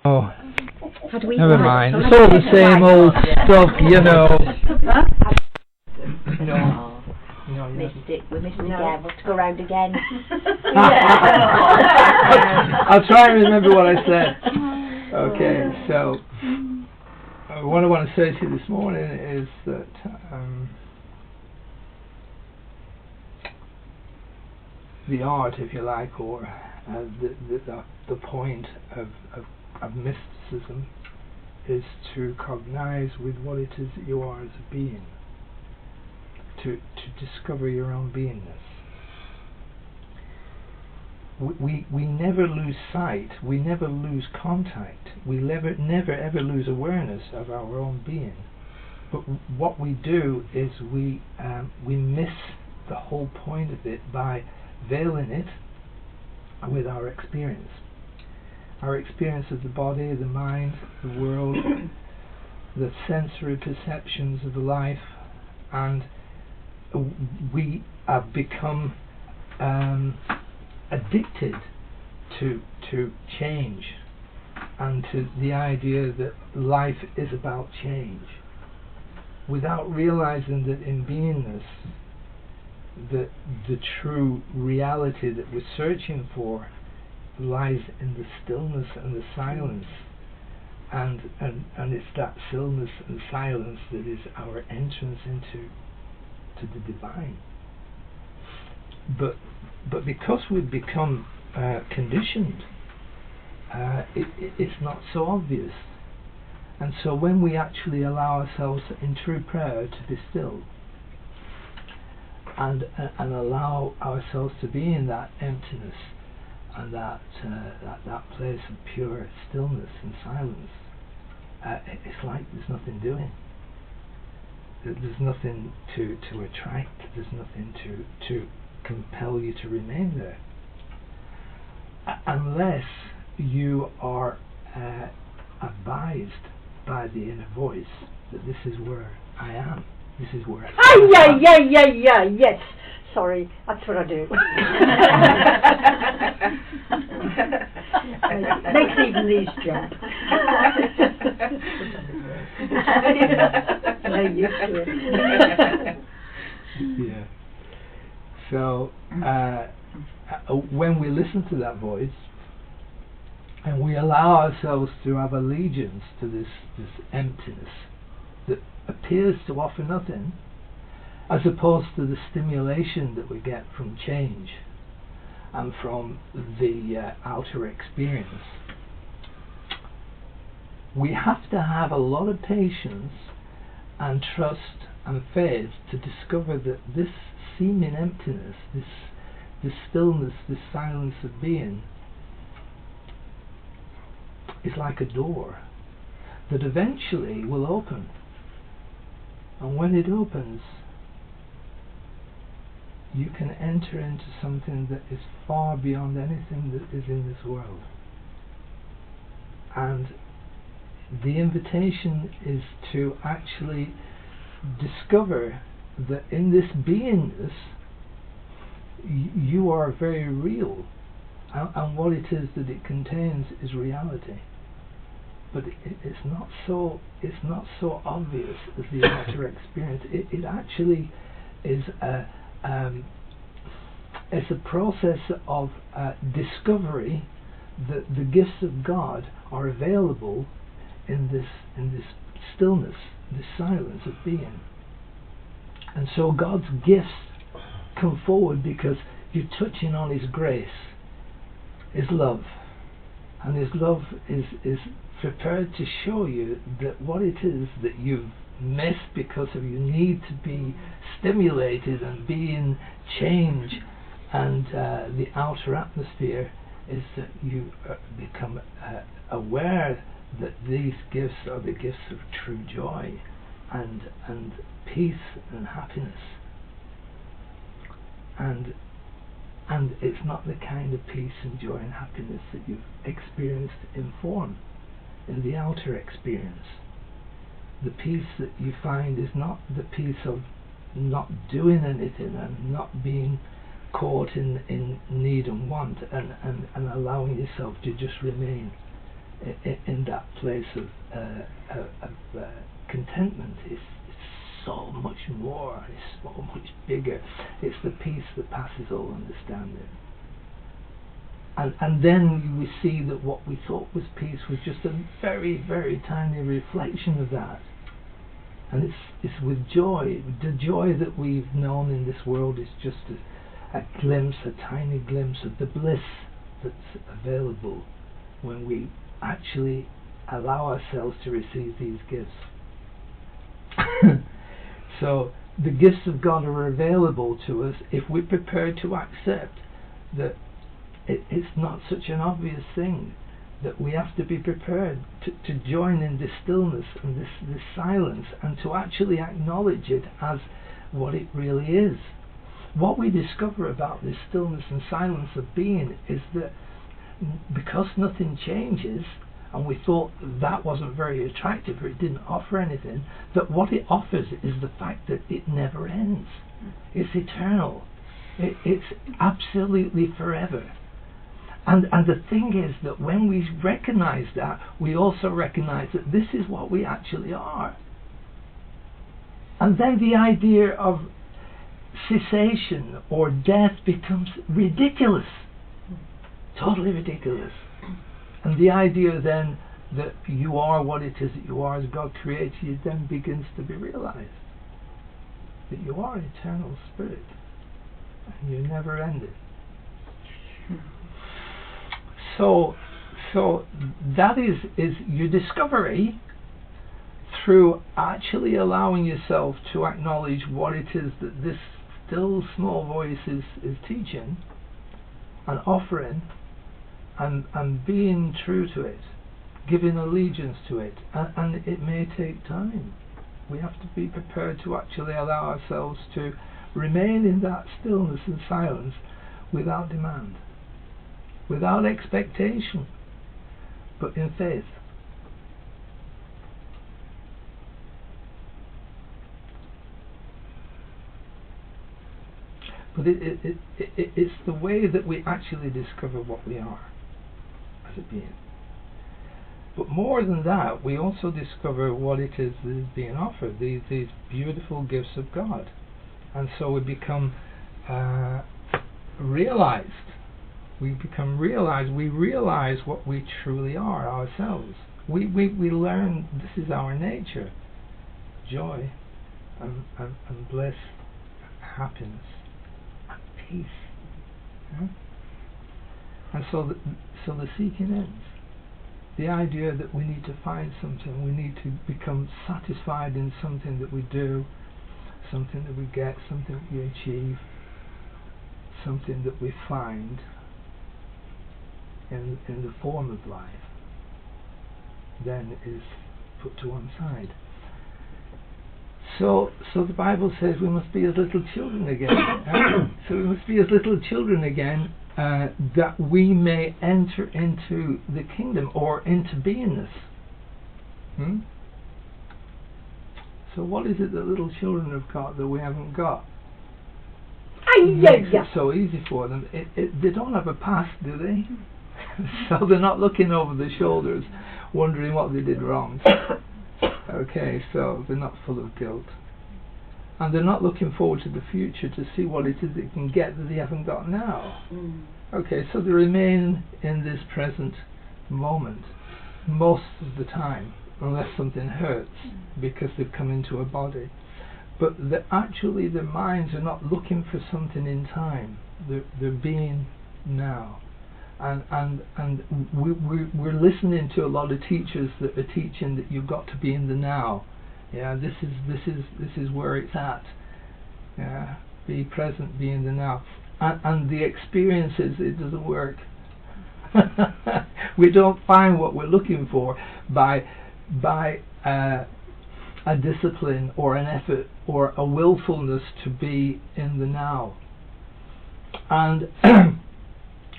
Oh, How do we never mind. It's all the same old stuff, you know. No, missed it. We missed it again. We'll have to go round again. I'll try and remember what I said. Okay, so what I want to say to you this morning is that the art, if you like, or the point of mysticism is to cognize with what it is that you are as a being, to discover your own beingness. We never lose sight, we never lose contact, we never ever lose awareness of our own being. But what we do is we miss the whole point of it by veiling it with our experience. Our experience of the body, the mind, the world, the sensory perceptions of life, and we have become addicted to change and to the idea that life is about change, without realizing that in beingness, the true reality that we're searching for lies in the stillness and the silence, and it's that stillness and silence that is our entrance into the divine. But because we've become conditioned, it's not so obvious. And so when we actually allow ourselves in true prayer to be still, and allow ourselves to be in that emptiness and that place of pure stillness and silence, it's like there's nothing doing. There's nothing to attract. There's nothing to compel you to remain there, unless you are advised by the inner voice that this is where I am. This is where yes. Sorry, that's what I do. Makes even these jump. I'm used to it. Yeah. So when we listen to that voice and we allow ourselves to have allegiance to this emptiness that appears to offer nothing, as opposed to the stimulation that we get from change and from the outer experience, we have to have a lot of patience and trust and faith to discover that this seeming emptiness, this stillness, this silence of being, is like a door that eventually will open. And when it opens, you can enter into something that is far beyond anything that is in this world. And the invitation is to actually discover that in this beingness you are very real, and what it is that it contains is reality. But it's not so obvious as the outer experience. It actually is it's a process of discovery that the gifts of God are available in this stillness, this silence of being. And so God's gifts come forward because you're touching on His grace, His love, and His love is prepared to show you that what it is that you've missed because of your need to be stimulated and be in change and the outer atmosphere, is that you become aware that these gifts are the gifts of true joy and peace and happiness, and it's not the kind of peace and joy and happiness that you've experienced in form, in the outer experience. The peace that you find is not the peace of not doing anything and not being caught in need and want and allowing yourself to just remain. in that place of contentment is so much more, it's so much bigger. It's the peace that passes all understanding. And then we see that what we thought was peace was just a very, very tiny reflection of that. And it's with joy. The joy that we've known in this world is just a glimpse, a tiny glimpse of the bliss that's available when we actually allow ourselves to receive these gifts. So the gifts of God are available to us if we're prepared to accept that it's not such an obvious thing, that we have to be prepared to join in this stillness and this silence, and to actually acknowledge it as what it really is. What we discover about this stillness and silence of being is that because nothing changes, and we thought that wasn't very attractive or it didn't offer anything, that what it offers is the fact that it never ends. It's eternal. It's absolutely forever. And the thing is that when we recognize that, we also recognize that this is what we actually are. And then the idea of cessation or death becomes ridiculous. Totally ridiculous. And the idea then that you are what it is that you are as God creates you then begins to be realized. That you are an eternal spirit. And you're never ending. So that is your discovery through actually allowing yourself to acknowledge what it is that this still small voice is teaching and offering, and being true to it, giving allegiance to it. And it may take time. We have to be prepared to actually allow ourselves to remain in that stillness and silence without demand, without expectation, but in faith. But it's the way that we actually discover what we are as a being. But more than that, we also discover what it is that is being offered, these beautiful gifts of God. And so we become realized. We realize what we truly are ourselves. We learn this is our nature. Joy and bliss, happiness, and peace. Yeah? And so the seeking ends. The idea that we need to find something, we need to become satisfied in something that we do, something that we get, something that we achieve, something that we find in the form of life, then is put to one side. So the Bible says we must be as little children again. So we must be as little children again, that we may enter into the kingdom, or into beingness. So what is it that little children have got that we haven't got? Makes it so easy for them. They don't have a past, do they? So they're not looking over their shoulders wondering what they did wrong. Okay, so they're not full of guilt. And they're not looking forward to the future to see what it is they can get that they haven't got now. Okay, so they remain in this present moment most of the time, unless something hurts, because they've come into a body. But actually their minds are not looking for something in time. They're being now. And we're listening to a lot of teachers that are teaching that you've got to be in the now. Yeah, this is where it's at. Yeah, be present, be in the now. And the experience is it doesn't work. We don't find what we're looking for by a discipline or an effort or a willfulness to be in the now. And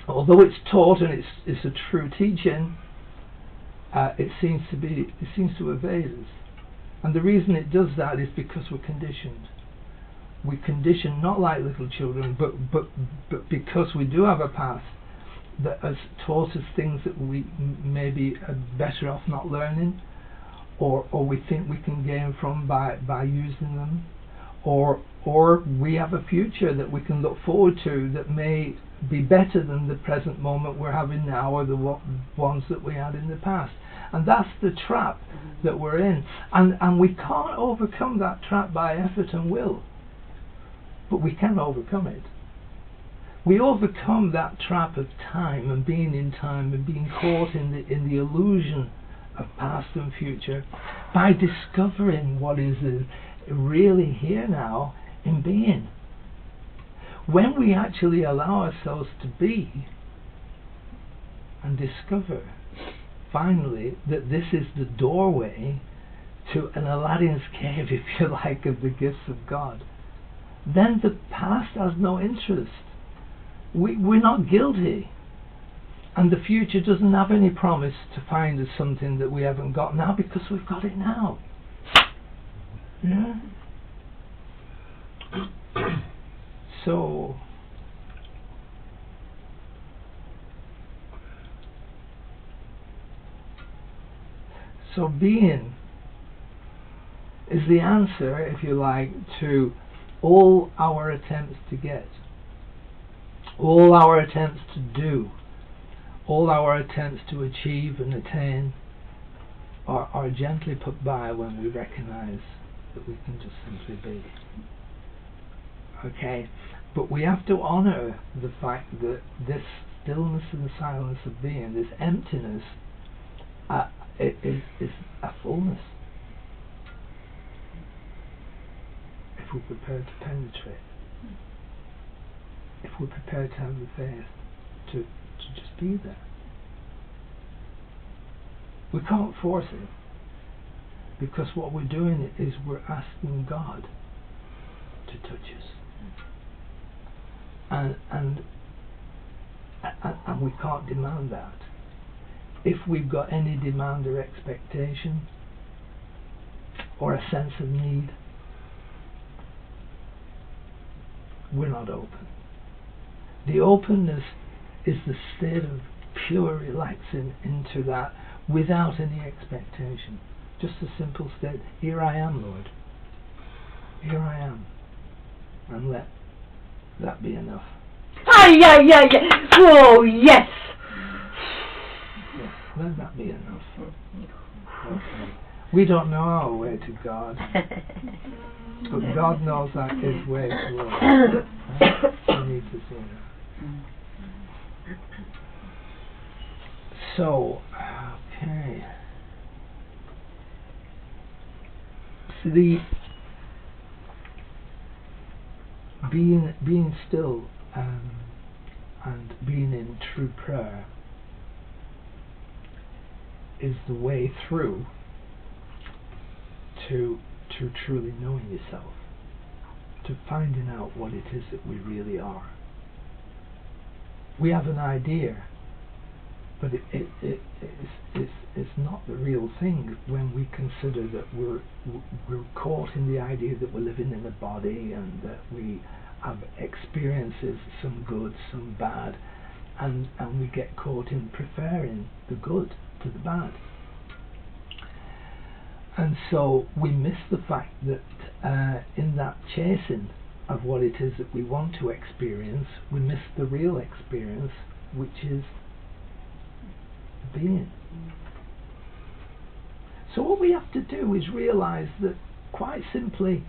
although it's taught and it's a true teaching, it seems to evade us. And the reason it does that is because we're conditioned. We're conditioned not like little children, but because we do have a past, that has taught us things that we maybe are better off not learning, or we think we can gain from by using them, or we have a future that we can look forward to that may be better than the present moment we're having now, or the ones that we had in the past. And that's the trap that we're in. And we can't overcome that trap by effort and will, but we can overcome it. We overcome that trap of time and being in time and being caught in the illusion of past and future by discovering what is really here now in being. When we actually allow ourselves to be and discover finally that this is the doorway to an Aladdin's cave, if you like, of the gifts of God, then the past has no interest. We're not guilty, and the future doesn't have any promise to find us something that we haven't got now, because we've got it now. Yeah. So being is the answer, if you like, to all our attempts to get, all our attempts to do, all our attempts to achieve and attain are gently put by when we recognize that we can just simply be. Okay? But we have to honor the fact that this stillness and the silence of being, this emptiness, is a fullness. If we're prepared to penetrate, if we're prepared to have the faith to just be there. We can't force it, because what we're doing is we're asking God to touch us. And we can't demand that. If we've got any demand or expectation or a sense of need, we're not open. The openness is the state of pure relaxing into that without any expectation. Just a simple state. Here I am, Lord. Here I am. And let that be enough. Yeah. Oh, yes. Yes, let that be enough. Okay. We don't know our way to God, but God knows His way to us. We need to see that. So, okay. So the being still and being in true prayer is the way through to truly knowing yourself, to finding out what it is that we really are. We have an idea, but it's not the real thing when we consider that we're caught in the idea that we're living in a body and that we have experiences, some good, some bad, and we get caught in preferring the good to the bad. And so we miss the fact that in that chasing of what it is that we want to experience, we miss the real experience, which is being. So what we have to do is realize that, quite simply,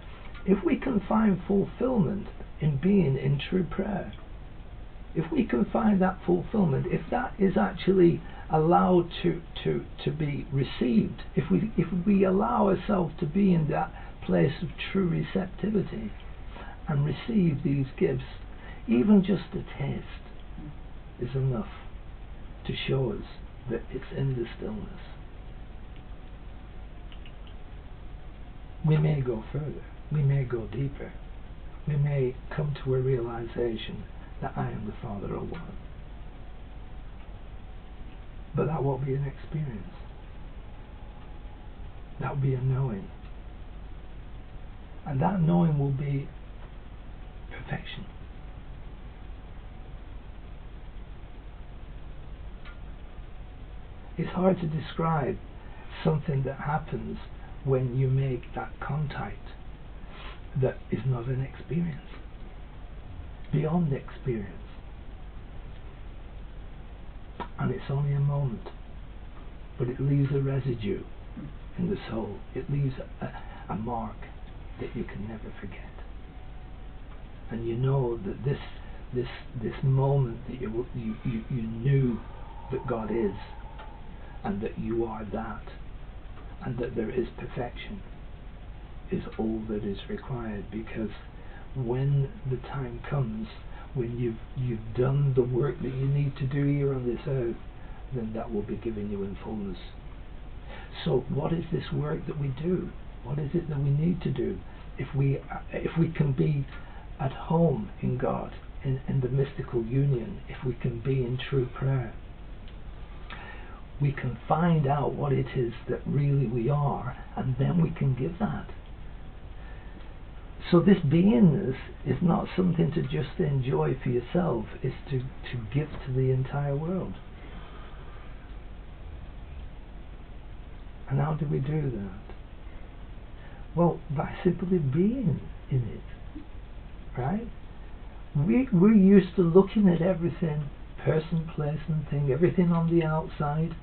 if we can find fulfillment in being in true prayer, if we can find that fulfillment, if that is actually allowed to be received, if we allow ourselves to be in that place of true receptivity and receive these gifts, even just a taste is enough to show us that it's in the stillness. We may go further, we may go deeper, we may come to a realization that I am the Father of one. But that won't be an experience. That will be a knowing. And that knowing will be perfection. It's hard to describe something that happens when you make that contact that is not an experience, beyond experience. And it's only a moment, but it leaves a residue in the soul. It leaves a mark that you can never forget. And you know that this moment that you knew that God is, and that you are that, and that there is perfection, is all that is required. Because when the time comes, when you've done the work that you need to do here on this earth, then that will be given you in fullness. So what is this work that we do? What is it that we need to do? If we can be at home in God, in the mystical union, if we can be in true prayer, we can find out what it is that really we are, and then we can give that. So this beingness is not something to just enjoy for yourself, it's to give to the entire world. And how do we do that? Well, by simply being in it, right? We're used to looking at everything, person, place and thing, everything on the outside,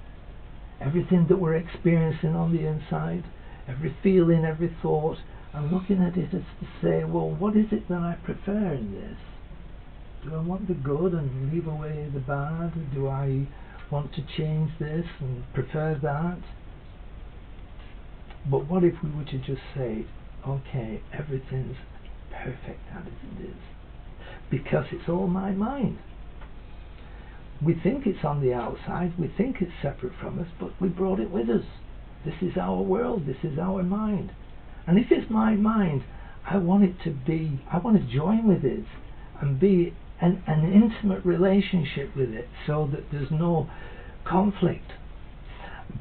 everything that we're experiencing on the inside, every feeling, every thought, and looking at it as to say, well, what is it that I prefer in this? Do I want the good and leave away the bad? Do I want to change this and prefer that? But what if we were to just say, okay, everything's perfect as it is, because it's all my mind. We think it's on the outside, we think it's separate from us, but we brought it with us. This is our world, this is our mind. And if it's my mind, I want to join with it and be an intimate relationship with it, so that there's no conflict.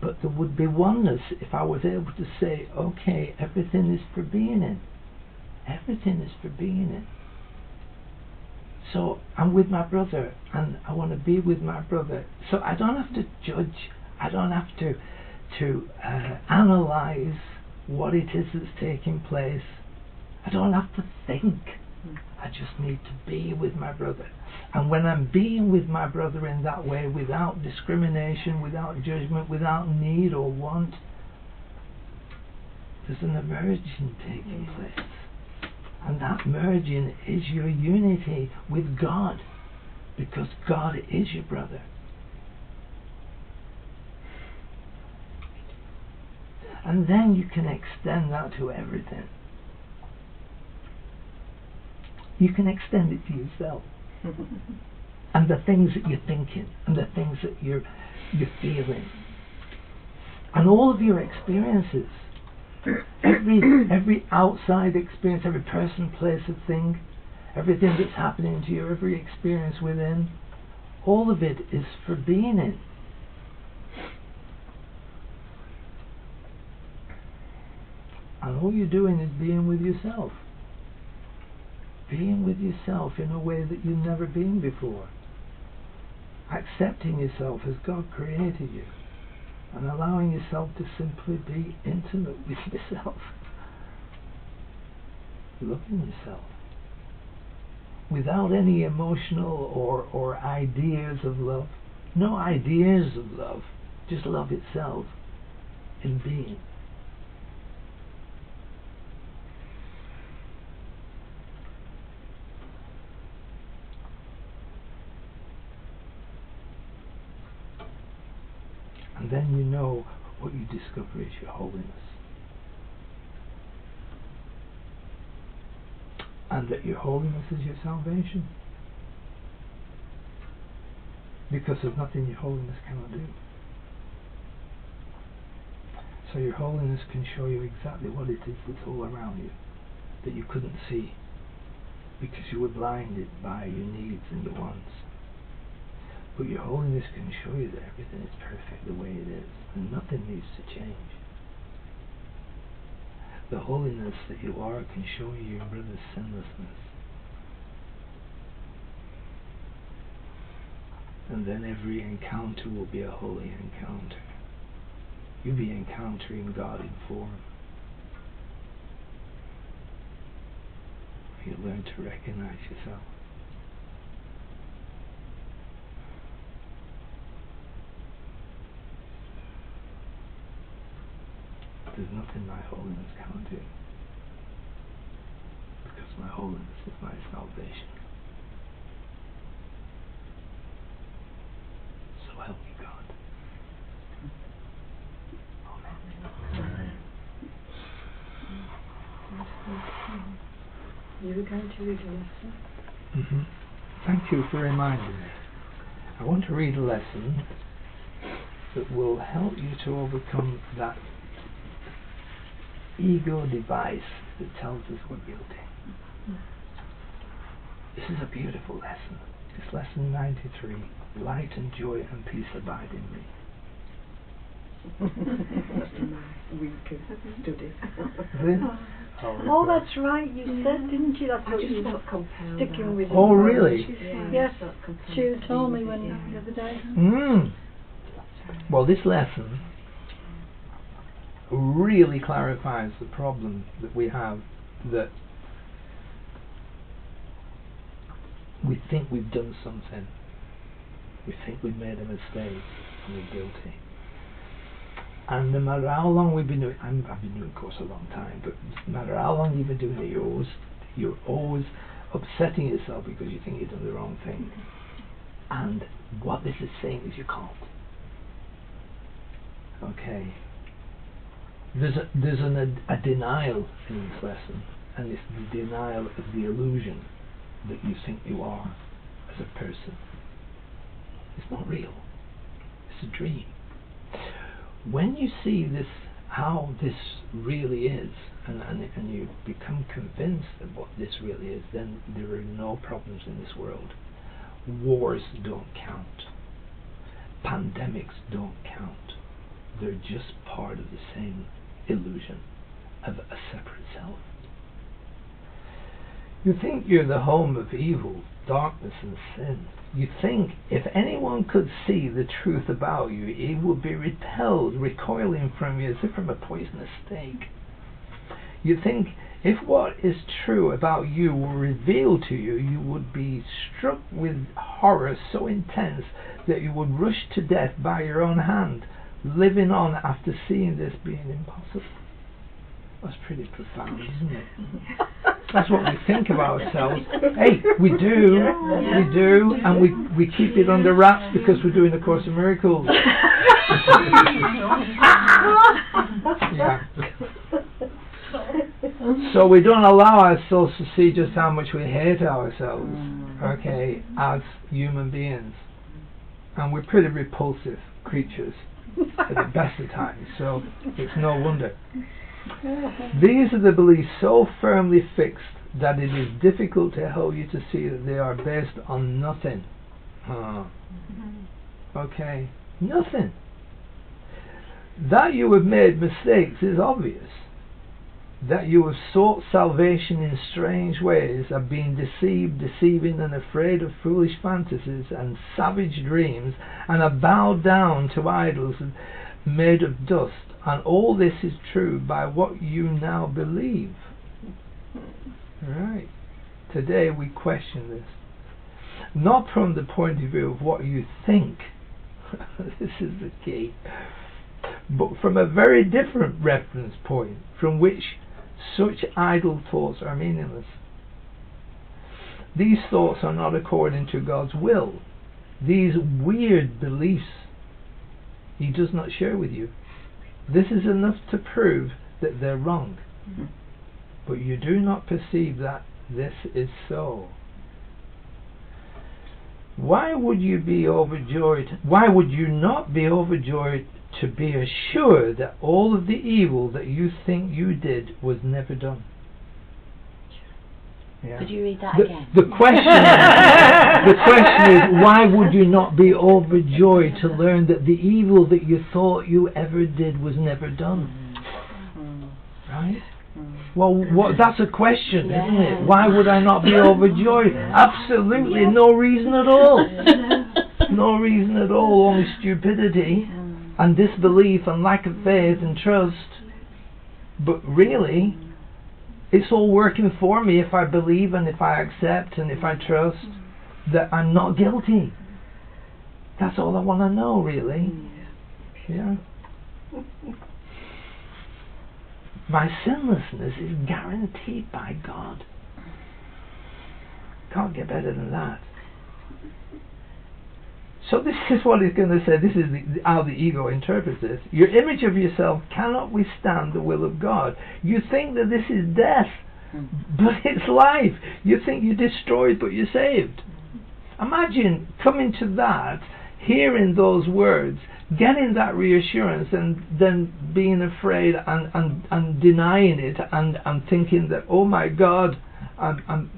But there would be oneness if I was able to say, okay, everything is for being in. Everything is for being in. So I'm with my brother, and I want to be with my brother. So I don't have to judge. I don't have to analyze what it is that's taking place. I don't have to think. I just need to be with my brother. And when I'm being with my brother in that way, without discrimination, without judgment, without need or want, there's an emerging taking place. And that merging is your unity with God, because God is your brother. And then you can extend that to everything. You can extend it to yourself. And the things that you're thinking, and the things that you're feeling, and all of your experiences. Every outside experience, every person, place, or thing, everything that's happening to you, every experience within, all of it is for being in. And all you're doing is being with yourself. Being with yourself in a way that you've never been before. Accepting yourself as God created you. And allowing yourself to simply be intimate with yourself. Loving yourself. Without any emotional or ideas of love. No ideas of love. Just love itself in being. And then you know what you discover is your holiness. And that your holiness is your salvation. Because there's nothing your holiness cannot do. So your holiness can show you exactly what it is that's all around you, that you couldn't see, because you were blinded by your needs and your wants. But your holiness can show you that everything is perfect the way it is, and nothing needs to change. The holiness that you are can show you your brother's sinlessness. And then every encounter will be a holy encounter. You'll be encountering God in form. You learn to recognize yourself. There's nothing my holiness can't do, because my holiness is my salvation. So help me God. Amen. You were going to read a lesson? Mm-hmm. Thank you for reminding me. I want to read a lesson that will help you to overcome that ego device that tells us we're guilty. This is a beautiful lesson. It's lesson 93. Light and joy and peace abide in me. Oh, that's right, you said, didn't you? That's what you were sticking with. Oh, really? Yes, she told me when the other day. Well, this lesson really clarifies the problem that we have, that we think we've done something. We think we've made a mistake and we're guilty. And no matter how long we've been doing, I've been doing course a long time, but no matter how long you've been doing it, you're always upsetting yourself because you think you've done the wrong thing. And what this is saying is you can't. Okay. There's a denial in this lesson, and it's the denial of the illusion that you think you are as a person. It's not real. It's a dream. When you see this, how this really is, and you become convinced of what this really is, then there are no problems in this world. Wars don't count. Pandemics don't count. They're just part of the same illusion of a separate self. You think you're the home of evil, darkness and sin. You think if anyone could see the truth about you, it would be repelled, recoiling from you as if from a poisonous snake. You think if what is true about you were revealed to you, you would be struck with horror so intense that you would rush to death by your own hand, living on after seeing this being impossible. That's pretty profound, isn't it? That's what we think of ourselves. Hey, we do, and we keep it under wraps because we're doing the Course in Miracles. Yeah. So we don't allow ourselves to see just how much we hate ourselves, okay, as human beings. And we're pretty repulsive creatures at the best of times, so it's no wonder. These are the beliefs so firmly fixed that it is difficult to help you to see that they are based on nothing. Okay, nothing. That you have made mistakes is obvious. That you have sought salvation in strange ways, have been deceived, deceiving and afraid of foolish fantasies and savage dreams, and have bowed down to idols made of dust. And all this is true by what you now believe. Right. Today we question this. Not from the point of view of what you think. This is the key. But from a very different reference point from which such idle thoughts are meaningless. These thoughts are not according to God's will. These weird beliefs He does not share with you. This is enough to prove that they're wrong. But you do not perceive that this is so. Why would you be overjoyed? Why would you not be overjoyed to be assured that all of the evil that you think you did was never done? Yeah. Could you read that again? The question is, why would you not be overjoyed to learn that the evil that you thought you ever did was never done? Right? Well, that's a question, isn't it? Why would I not be overjoyed? Absolutely no reason at all. no reason at all, only stupidity and disbelief and lack of faith and trust. But really, it's all working for me if I believe and if I accept and if I trust that I'm not guilty. That's all I want to know, really. Yeah. My sinlessness is guaranteed by God. Can't get better than that. So this is what he's going to say. This is how the ego interprets this. Your image of yourself cannot withstand the will of God. You think that this is death, but it's life. You think you're destroyed, but you're saved. Imagine coming to that, hearing those words, getting that reassurance, and then being afraid and denying it and thinking that, oh my God, I'm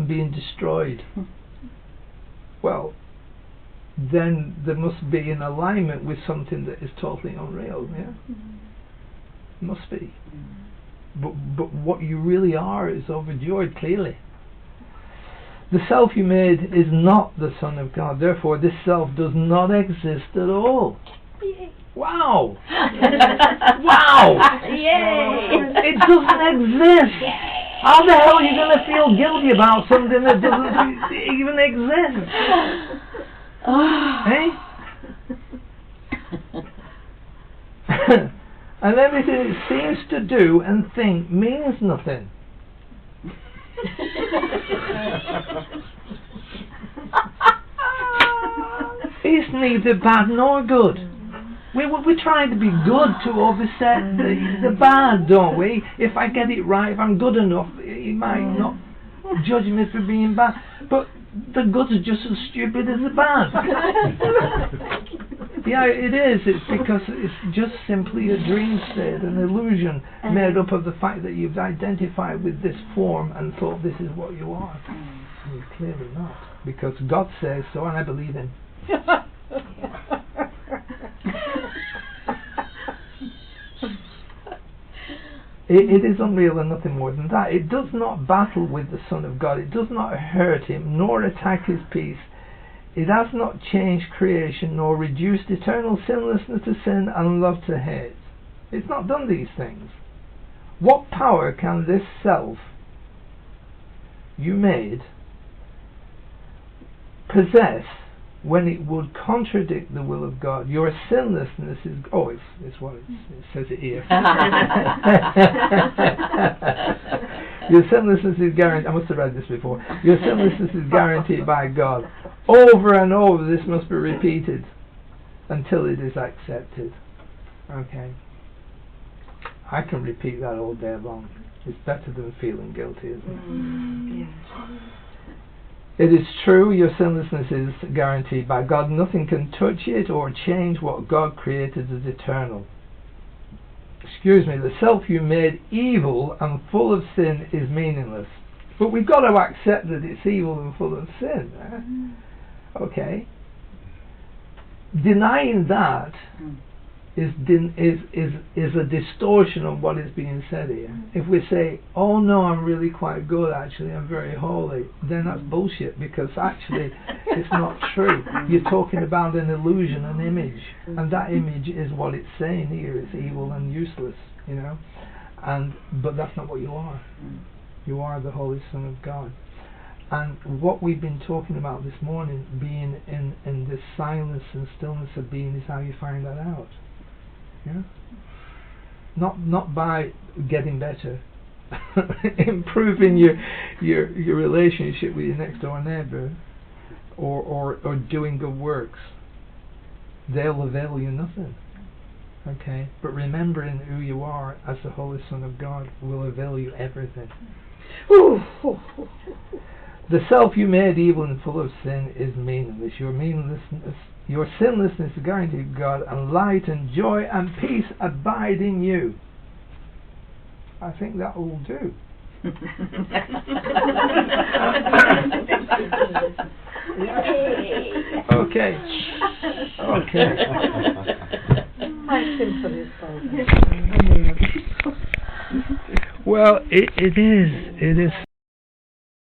being destroyed. Well, then there must be an alignment with something that is totally unreal. Yeah, must be. But what you really are is overjoyed. Clearly, the self you made is not the Son of God. Therefore, this self does not exist at all. Yay. Wow! Wow! Yay! It doesn't exist. Yay. How the hell are you going to feel guilty about something that doesn't even exist? Hey? And everything it seems to do and think means nothing. It's neither bad nor good. We're trying to be good to offset the bad, don't we? If I get it right, if I'm good enough, he might not judge me for being bad. But the good is just as stupid as the bad. Yeah, it is. It's because it's just simply a dream state, an illusion made up of the fact that you've identified with this form and thought this is what you are. And you're clearly not. Because God says so, and I believe him. It is unreal and nothing more than that. It does not battle with the Son of God. It does not hurt him, nor attack his peace. It has not changed creation, nor reduced eternal sinlessness to sin and love to hate. It's not done these things. What power can this self you made possess when it would contradict the will of God? Your sinlessness is... Oh, it's what it says it here. Your sinlessness is guaranteed... I must have read this before. Your sinlessness is guaranteed by God. Over and over this must be repeated until it is accepted. Okay. I can repeat that all day long. It's better than feeling guilty, isn't it? Yeah. It is true, your sinlessness is guaranteed by God. Nothing can touch it or change what God created as eternal. Excuse me, the self you made evil and full of sin is meaningless. But we've got to accept that it's evil and full of sin. Okay. Denying that is a distortion of what is being said here. If we say, oh no, I'm really quite good, actually I'm very holy, then that's bullshit, because actually it's not true. You're talking about an illusion, an image, and that image is what it's saying here. It's evil and useless, you know. But that's not what you are. You are the Holy Son of God. And what we've been talking about this morning, being in this silence and stillness of being, is how you find that out. Yeah? Not by getting better, improving your relationship with your next door neighbour, or doing good works. They'll avail you nothing. Okay? But remembering who you are as the Holy Son of God will avail you everything. The self you made evil and full of sin is meaningless. Your sinlessness is guaranteed God, and light and joy and peace abide in you. I think that will do. Okay. Well, it is.